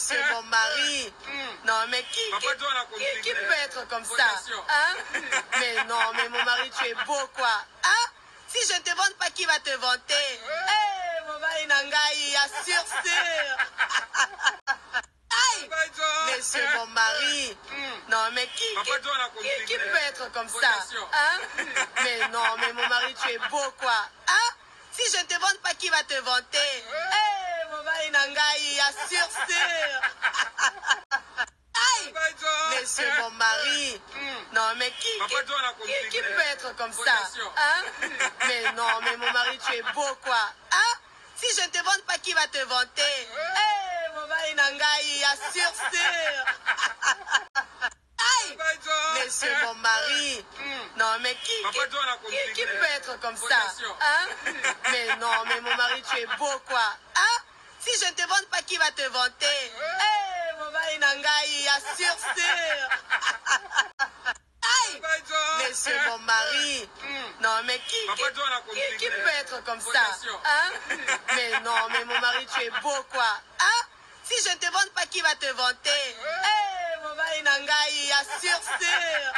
Monsieur mon mari. Non, mais qui peut être comme ça? Hein? Mais non, mais mon mari, tu es beau, quoi. Hein? Si je ne te vante pas, qui va te vanter? Eh, mon mari Nangaï, assure, sûr. Aïe! Monsieur mon mari. Non, mais qui peut être comme ça? Hein? Mais non, mais mon mari, tu es beau, quoi. Hein? Si je ne te vante pas, qui va te vanter? Eh, mon mari Nangaï, assure, sûr. Aïe! Monsieur mon mari. Non, mais qui peut être comme ça? Hein? Mais non, mais mon mari, tu es beau, quoi. Hein? Si je ne te vante pas, qui va te vanter? Eh, mon mari Nangaï, assure, sûr. Aïe! Monsieur mon mari. Non, mais qui peut être comme ça? Hein? Mais non, mais mon mari, tu es beau, quoi. Hein? Si je ne te vante pas, qui va te vanter? Eh, mon mari Nangaï, assure, sûr. Aïe! Monsieur mon mari. Non, mais qui peut être comme ça? Hein? Mais non, mais mon mari, tu es beau, quoi. Hein? Si je ne te vante pas, qui va te vanter? Eh, mon mari Nangaï, assure, sûr.